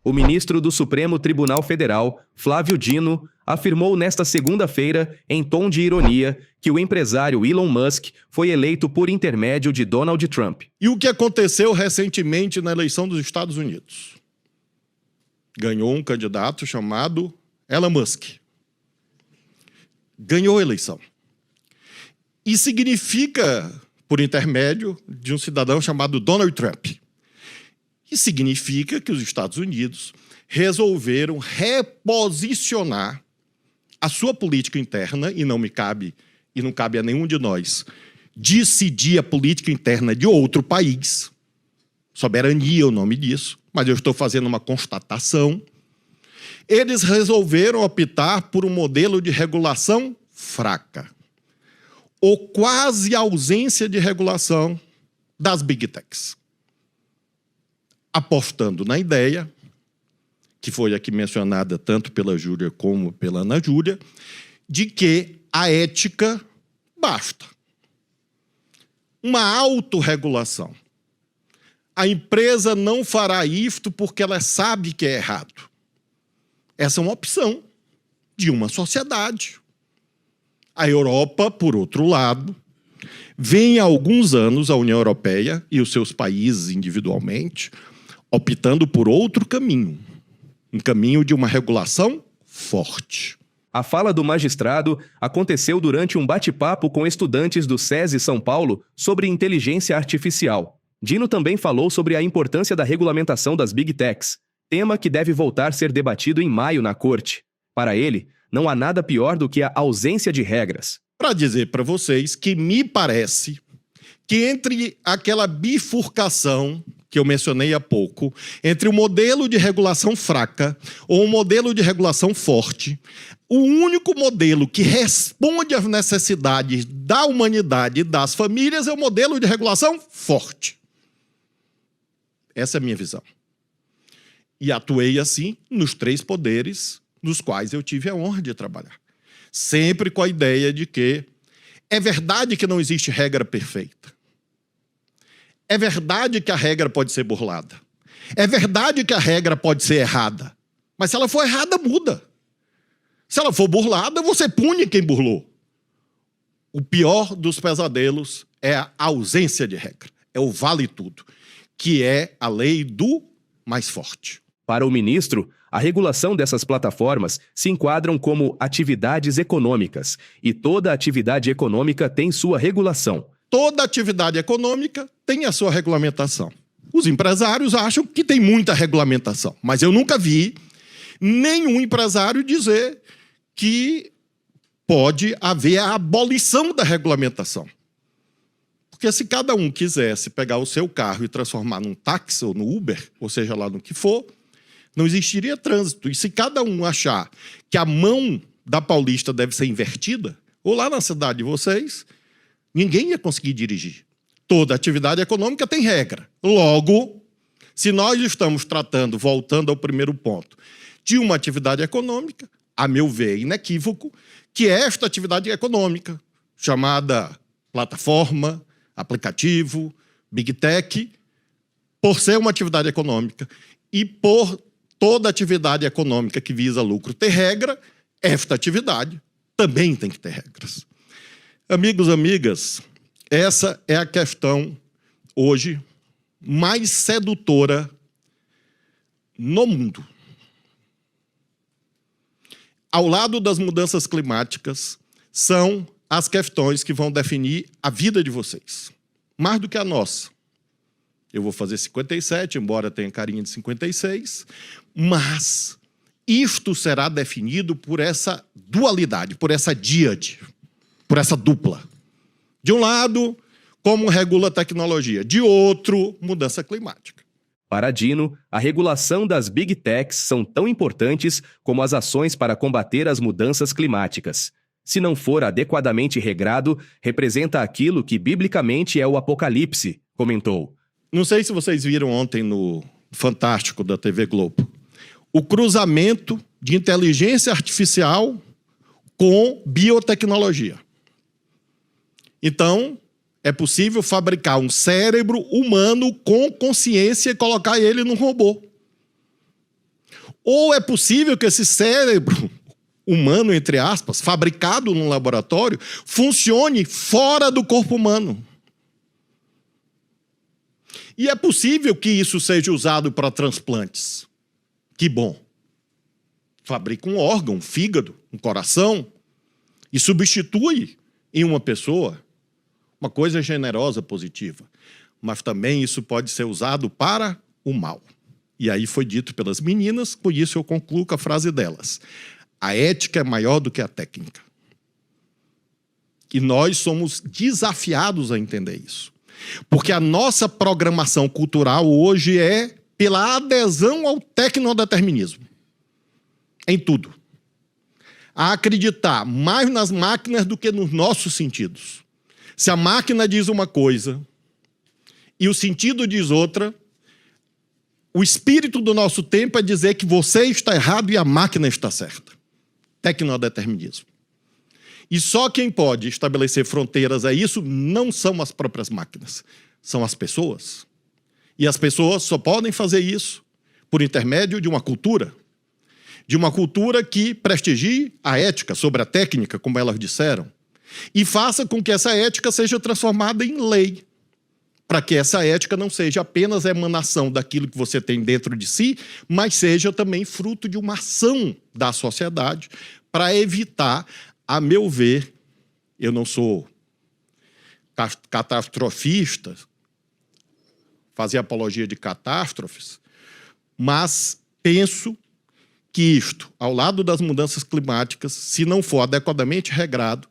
O ministro do Supremo Tribunal Federal, Flávio Dino, afirmou nesta segunda-feira, em tom de ironia, que o empresário Elon Musk foi eleito por intermédio de Donald Trump. E o que aconteceu recentemente na eleição dos Estados Unidos? Ganhou um candidato chamado Elon Musk. Ganhou a eleição. E significa, por intermédio de um cidadão chamado Donald Trump. E significa que os Estados Unidos resolveram reposicionar a sua política interna, e não me cabe, e não cabe a nenhum de nós, decidir a política interna de outro país. Soberania é o nome disso, mas eu estou fazendo uma constatação. Eles resolveram optar por um modelo de regulação fraca, ou quase ausência de regulação das Big Techs. Apostando na ideia, que foi aqui mencionada tanto pela Júlia como pela Ana Júlia, de que a ética basta. Uma autorregulação. A empresa não fará isto porque ela sabe que é errado. Essa é uma opção de uma sociedade. A Europa, por outro lado, vem há alguns anos, a União Europeia e os seus países individualmente, optando por outro caminho, um caminho de uma regulação forte. A fala do magistrado aconteceu durante um bate-papo com estudantes do SESI São Paulo sobre inteligência artificial. Dino também falou sobre a importância da regulamentação das Big Techs, tema que deve voltar a ser debatido em maio na corte. Para ele, não há nada pior do que a ausência de regras. Para dizer para vocês que me parece que entre aquela bifurcação que eu mencionei há pouco, entre o modelo de regulação fraca ou o modelo de regulação forte, o único modelo que responde às necessidades da humanidade e das famílias é o modelo de regulação forte. Essa é a minha visão. E atuei assim nos 3 poderes nos quais eu tive a honra de trabalhar. Sempre com a ideia de que é verdade que não existe regra perfeita. É verdade que a regra pode ser burlada. É verdade que a regra pode ser errada. Mas se ela for errada, muda. Se ela for burlada, você pune quem burlou. O pior dos pesadelos é a ausência de regra. É o vale tudo, que é a lei do mais forte. Para o ministro, a regulação dessas plataformas se enquadram como atividades econômicas, e toda atividade econômica tem sua regulação. Toda atividade econômica tem a sua regulamentação. Os empresários acham que tem muita regulamentação, mas eu nunca vi nenhum empresário dizer que pode haver a abolição da regulamentação. Porque se cada um quisesse pegar o seu carro e transformar num táxi ou no Uber, ou seja lá no que for, não existiria trânsito. E se cada um achar que a mão da Paulista deve ser invertida, ou lá na cidade de vocês, ninguém ia conseguir dirigir. Toda atividade econômica tem regra. Logo, se nós estamos tratando, voltando ao primeiro ponto, de uma atividade econômica, a meu ver, inequívoco, que esta atividade econômica, chamada plataforma, aplicativo, Big Tech, por ser uma atividade econômica e por toda atividade econômica que visa lucro ter regra, esta atividade também tem que ter regras. Amigos, amigas, essa é a questão hoje mais sedutora no mundo. Ao lado das mudanças climáticas, são as questões que vão definir a vida de vocês, mais do que a nossa. Eu vou fazer 57, embora tenha carinha de 56, mas isto será definido por essa dualidade, por essa díade, por essa dupla. De um lado, como regula a tecnologia, de outro, mudança climática. Para Dino, a regulação das Big Techs são tão importantes como as ações para combater as mudanças climáticas. Se não for adequadamente regrado, representa aquilo que biblicamente é o Apocalipse, comentou. Não sei se vocês viram ontem no Fantástico da TV Globo. O cruzamento de inteligência artificial com biotecnologia. Então, é possível fabricar um cérebro humano com consciência e colocar ele num robô. Ou é possível que esse cérebro humano, entre aspas, fabricado num laboratório, funcione fora do corpo humano. E é possível que isso seja usado para transplantes. Que bom. Fabrica um órgão, um fígado, um coração, e substitui em uma pessoa uma coisa generosa, positiva. Mas também isso pode ser usado para o mal. E aí foi dito pelas meninas, por isso eu concluo com a frase delas. A ética é maior do que a técnica. E nós somos desafiados a entender isso. Porque a nossa programação cultural hoje é pela adesão ao tecnodeterminismo. Em tudo. A acreditar mais nas máquinas do que nos nossos sentidos. Se a máquina diz uma coisa e o sentido diz outra, o espírito do nosso tempo é dizer que você está errado e a máquina está certa. Tecnodeterminismo. E só quem pode estabelecer fronteiras a isso não são as próprias máquinas, são as pessoas. E as pessoas só podem fazer isso por intermédio de uma cultura que prestigie a ética sobre a técnica, como elas disseram, e faça com que essa ética seja transformada em lei, para que essa ética não seja apenas a emanação daquilo que você tem dentro de si, mas seja também fruto de uma ação da sociedade para evitar, a meu ver, eu não sou catastrofista, fazer apologia de catástrofes, mas penso que isto, ao lado das mudanças climáticas, se não for adequadamente regrado,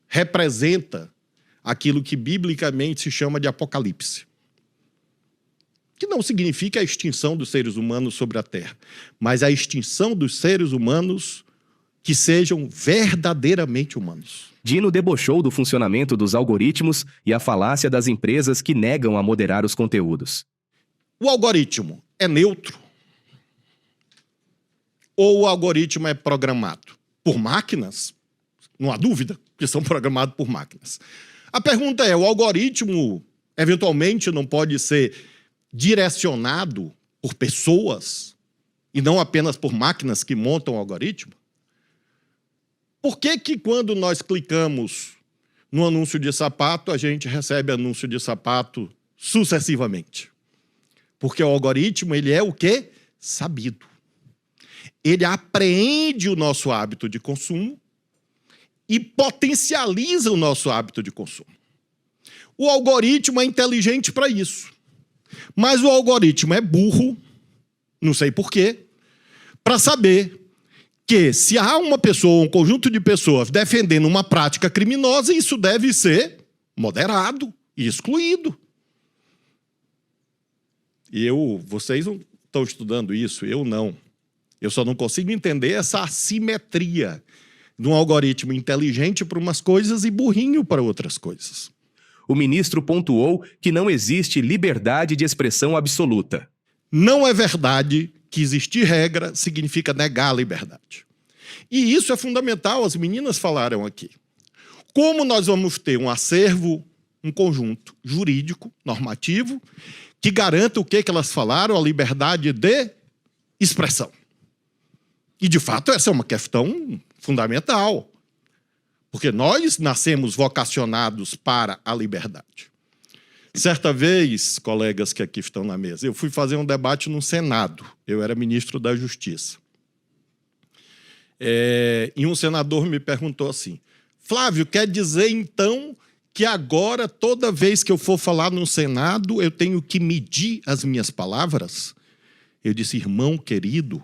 representa aquilo que biblicamente se chama de apocalipse. Que não significa a extinção dos seres humanos sobre a Terra, mas a extinção dos seres humanos que sejam verdadeiramente humanos. Dino debochou do funcionamento dos algoritmos e a falácia das empresas que negam a moderar os conteúdos. O algoritmo é neutro? Ou o algoritmo é programado por máquinas? Não há dúvida que são programados por máquinas. A pergunta é, o algoritmo eventualmente não pode ser direcionado por pessoas e não apenas por máquinas que montam o algoritmo? Por que quando nós clicamos no anúncio de sapato, a gente recebe anúncio de sapato sucessivamente? Porque o algoritmo, ele é o quê? Sabido. Ele apreende o nosso hábito de consumo e potencializa o nosso hábito de consumo. O algoritmo é inteligente para isso. Mas o algoritmo é burro, não sei porquê, para saber que se há uma pessoa, um conjunto de pessoas defendendo uma prática criminosa, isso deve ser moderado e excluído. Vocês não estão estudando isso, eu não. Eu só não consigo entender essa assimetria de um algoritmo inteligente para umas coisas e burrinho para outras coisas. O ministro pontuou que não existe liberdade de expressão absoluta. Não é verdade que existir regra significa negar a liberdade. E isso é fundamental, as meninas falaram aqui. Como nós vamos ter um acervo, um conjunto jurídico, normativo, que garanta o que elas falaram? A liberdade de expressão. E, de fato, essa é uma questão fundamental. Porque nós nascemos vocacionados para a liberdade. Certa vez, colegas que aqui estão na mesa, eu fui fazer um debate no Senado. Eu era ministro da Justiça. E um senador me perguntou assim, Flávio, quer dizer, então, que agora, toda vez que eu for falar no Senado, eu tenho que medir as minhas palavras? Eu disse, irmão querido,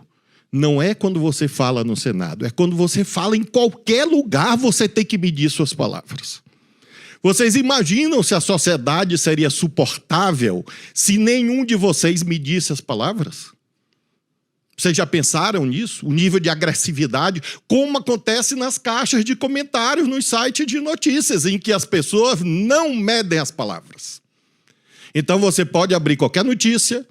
não é quando você fala no Senado, é quando você fala em qualquer lugar, você tem que medir suas palavras. Vocês imaginam se a sociedade seria suportável se nenhum de vocês medisse as palavras? Vocês já pensaram nisso? O nível de agressividade, como acontece nas caixas de comentários nos sites de notícias, em que as pessoas não medem as palavras. Então você pode abrir qualquer notícia,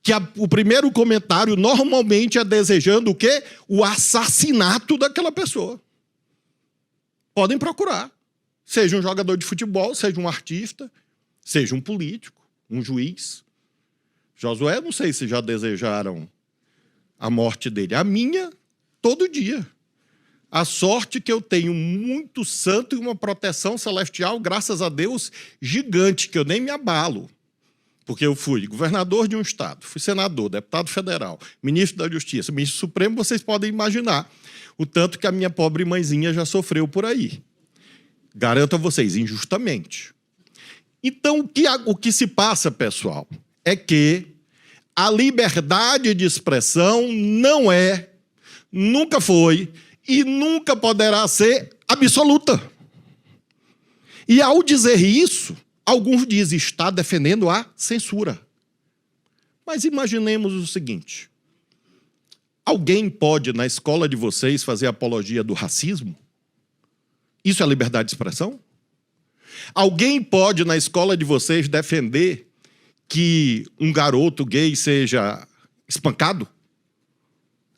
que o primeiro comentário normalmente é desejando o quê? O assassinato daquela pessoa. Podem procurar. Seja um jogador de futebol, seja um artista, seja um político, um juiz. Josué, não sei se já desejaram a morte dele. A minha, todo dia. A sorte que eu tenho muito santo e uma proteção celestial, graças a Deus, gigante, que eu nem me abalo. Porque eu fui governador de um estado, fui senador, deputado federal, ministro da Justiça, ministro supremo, vocês podem imaginar o tanto que a minha pobre mãezinha já sofreu por aí. Garanto a vocês, injustamente. Então, o que se passa, pessoal, é que a liberdade de expressão não é, nunca foi e nunca poderá ser absoluta. E ao dizer isso, alguns dizem está defendendo a censura. Mas imaginemos o seguinte: alguém pode, na escola de vocês, fazer apologia do racismo? Isso é liberdade de expressão? Alguém pode, na escola de vocês, defender que um garoto gay seja espancado?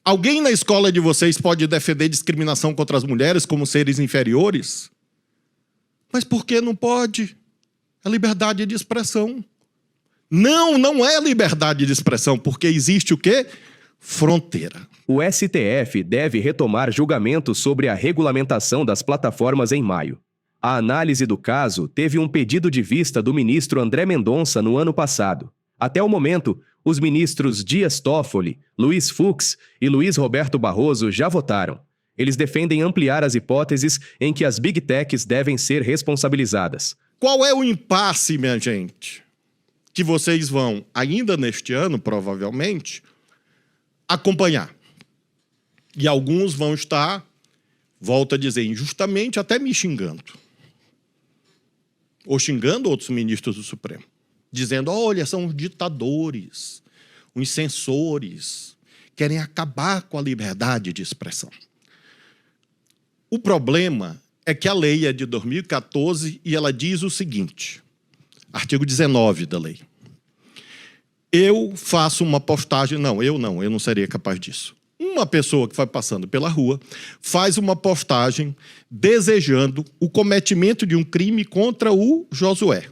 Alguém na escola de vocês pode defender discriminação contra as mulheres como seres inferiores? Mas por que não pode? É liberdade de expressão. Não, não é liberdade de expressão, porque existe o quê? Fronteira. O STF deve retomar julgamento sobre a regulamentação das plataformas em maio. A análise do caso teve um pedido de vista do ministro André Mendonça no ano passado. Até o momento, os ministros Dias Toffoli, Luiz Fux e Luiz Roberto Barroso já votaram. Eles defendem ampliar as hipóteses em que as Big Techs devem ser responsabilizadas. Qual é o impasse, minha gente, que vocês vão, ainda neste ano, provavelmente, acompanhar? E alguns vão estar, volto a dizer, injustamente, até me xingando. Ou xingando outros ministros do Supremo, dizendo, olha, são os ditadores, os censores, querem acabar com a liberdade de expressão. O problema é que a lei é de 2014 e ela diz o seguinte, artigo 19 da lei. Eu faço uma postagem, eu não seria capaz disso. Uma pessoa que vai passando pela rua faz uma postagem desejando o cometimento de um crime contra o Josué.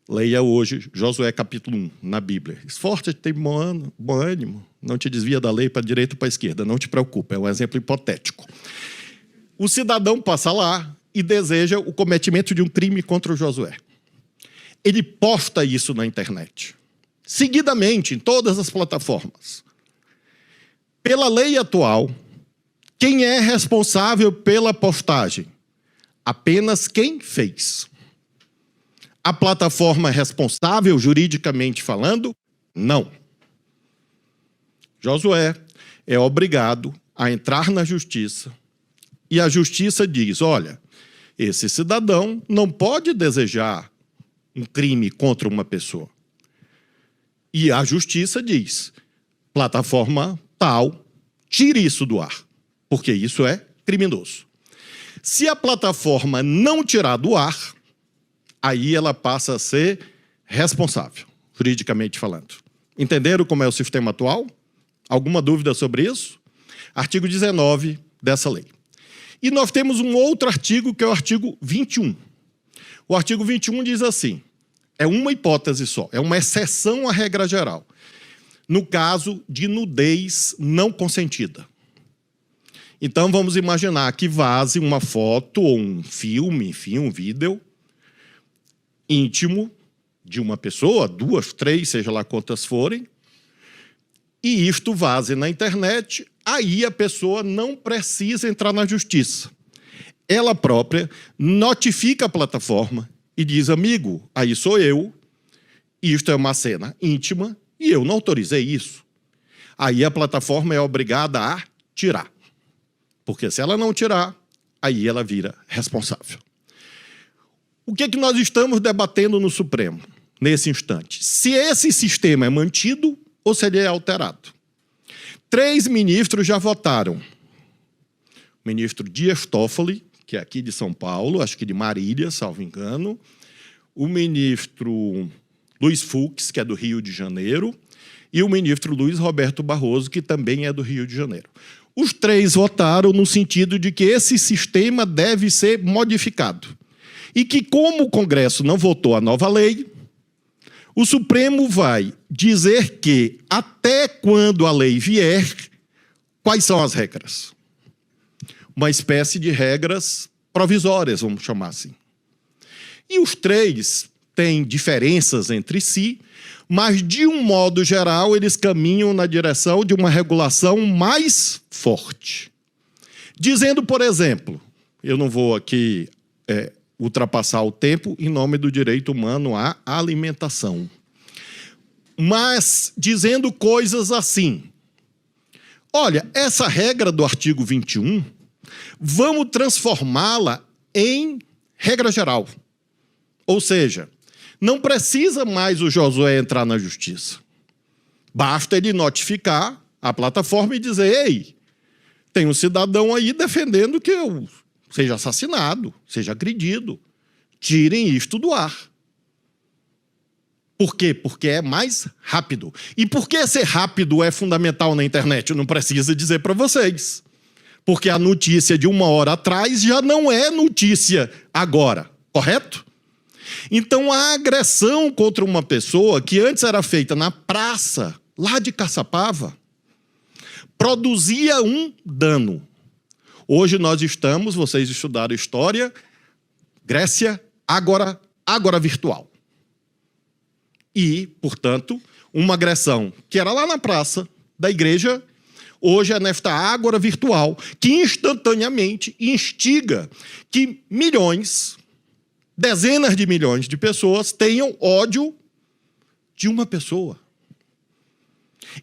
Leia hoje Josué capítulo 1 na Bíblia. Esforça-te, tem bom ânimo, não te desvia da lei para a direita ou para a esquerda, não te preocupa, é um exemplo hipotético. O cidadão passa lá e deseja o cometimento de um crime contra o Josué. Ele posta isso na internet, seguidamente, em todas as plataformas. Pela lei atual, quem é responsável pela postagem? Apenas quem fez. A plataforma é responsável, juridicamente falando? Não. Josué é obrigado a entrar na justiça e a justiça diz, olha, esse cidadão não pode desejar um crime contra uma pessoa. E a justiça diz, plataforma tal, tire isso do ar, porque isso é criminoso. Se a plataforma não tirar do ar, aí ela passa a ser responsável, juridicamente falando. Entenderam como é o sistema atual? Alguma dúvida sobre isso? Artigo 19 dessa lei. E nós temos um outro artigo, que é o artigo 21. O artigo 21 diz assim, é uma hipótese só, é uma exceção à regra geral, no caso de nudez não consentida. Então, vamos imaginar que vaze uma foto ou um filme, enfim, um vídeo íntimo de uma pessoa, 2, 3, seja lá quantas forem, e isto vaze na internet, aí a pessoa não precisa entrar na justiça. Ela própria notifica a plataforma e diz, amigo, aí sou eu, isto é uma cena íntima e eu não autorizei isso. Aí a plataforma é obrigada a tirar. Porque se ela não tirar, aí ela vira responsável. O que é que nós estamos debatendo no Supremo, nesse instante? Se esse sistema é mantido ou se ele é alterado. 3 ministros já votaram. O ministro Dias Toffoli, que é aqui de São Paulo, acho que de Marília, salvo engano. O ministro Luiz Fux, que é do Rio de Janeiro. E o ministro Luiz Roberto Barroso, que também é do Rio de Janeiro. Os 3 votaram no sentido de que esse sistema deve ser modificado. E que, como o Congresso não votou a nova lei, O Supremo vai dizer que, até quando a lei vier, quais são as regras? Uma espécie de regras provisórias, vamos chamar assim. E os três têm diferenças entre si, mas, de um modo geral, eles caminham na direção de uma regulação mais forte. Dizendo, por exemplo, eu não vou aqui ultrapassar o tempo em nome do direito humano à alimentação, mas dizendo coisas assim: olha, essa regra do artigo 21, vamos transformá-la em regra geral. Ou seja, não precisa mais o Josué entrar na justiça. Basta ele notificar a plataforma e dizer: ei, tem um cidadão aí defendendo que eu seja assassinado, seja agredido. Tirem isto do ar. Por quê? Porque é mais rápido. E por que ser rápido é fundamental na internet? Eu não preciso dizer para vocês. Porque a notícia de 1 hora atrás já não é notícia agora, correto? Então, a agressão contra uma pessoa que antes era feita na praça, lá de Caçapava, produzia um dano. Hoje nós estamos, vocês estudaram história, Grécia, agora virtual. E, portanto, uma agressão que era lá na praça da igreja, hoje é nesta ágora virtual, que instantaneamente instiga que milhões, dezenas de milhões de pessoas tenham ódio de uma pessoa.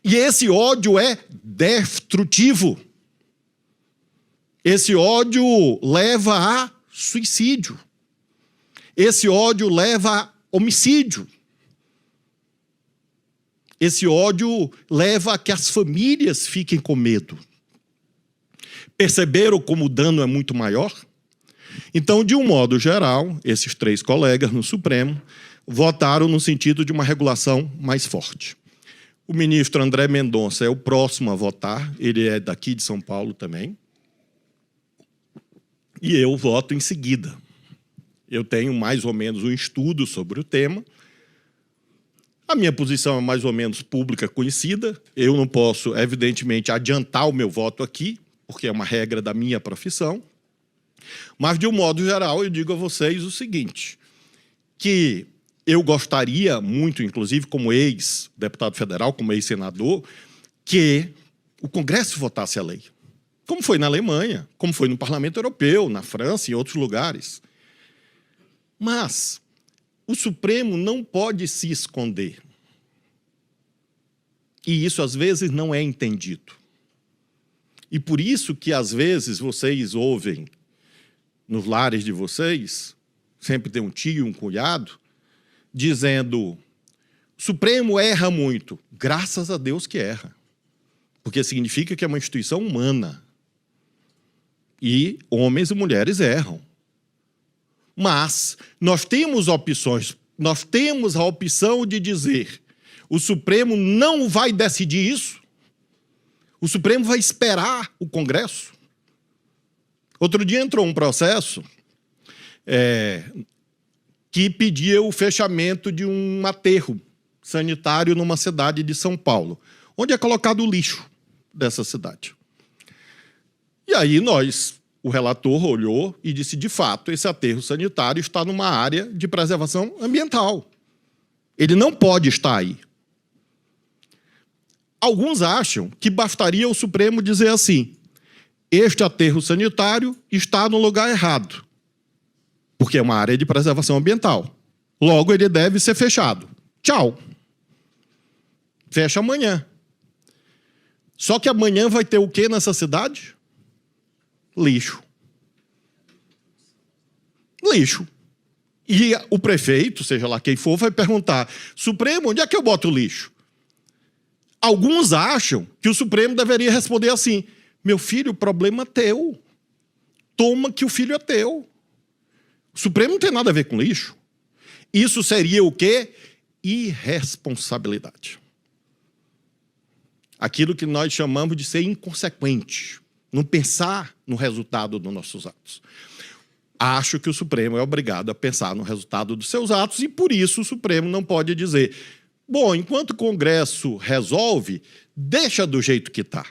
E esse ódio é destrutivo. Esse ódio leva a suicídio. Esse ódio leva a homicídio. Esse ódio leva a que as famílias fiquem com medo. Perceberam como o dano é muito maior? Então, de um modo geral, esses 3 colegas no Supremo votaram no sentido de uma regulação mais forte. O ministro André Mendonça é o próximo a votar, ele é daqui de São Paulo também. E eu voto em seguida. Eu tenho mais ou menos um estudo sobre o tema. A minha posição é mais ou menos pública, conhecida. Eu não posso, evidentemente, adiantar o meu voto aqui, porque é uma regra da minha profissão. Mas, de um modo geral, eu digo a vocês o seguinte, que eu gostaria muito, inclusive como ex-deputado federal, como ex-senador, que o Congresso votasse a lei. Como foi na Alemanha, como foi no Parlamento Europeu, na França e em outros lugares. Mas o Supremo não pode se esconder. E isso, às vezes, não é entendido. E por isso que, às vezes, vocês ouvem, nos lares de vocês, sempre tem um tio, um cunhado, dizendo: o Supremo erra muito. Graças a Deus que erra. Porque significa que é uma instituição humana. E homens e mulheres erram. Mas nós temos opções. Nós temos a opção de dizer: o Supremo não vai decidir isso. O Supremo vai esperar o Congresso. Outro dia entrou um processo que pedia o fechamento de um aterro sanitário numa cidade de São Paulo, onde é colocado o lixo dessa cidade. E aí o relator olhou e disse: de fato, esse aterro sanitário está numa área de preservação ambiental. Ele não pode estar aí. Alguns acham que bastaria o Supremo dizer assim: este aterro sanitário está no lugar errado, porque é uma área de preservação ambiental. Logo, ele deve ser fechado. Tchau. Fecha amanhã. Só que amanhã vai ter o quê nessa cidade? Lixo. Lixo. E o prefeito, seja lá quem for, vai perguntar: Supremo, onde é que eu boto o lixo? Alguns acham que o Supremo deveria responder assim: meu filho, o problema é teu. Toma que o filho é teu. O Supremo não tem nada a ver com lixo. Isso seria o quê? Irresponsabilidade. Aquilo que nós chamamos de ser inconsequente. Não pensar no resultado dos nossos atos. acho que o Supremo é obrigado a pensar no resultado dos seus atos e, por isso, o Supremo não pode dizer: bom, enquanto o Congresso resolve, deixa do jeito que está.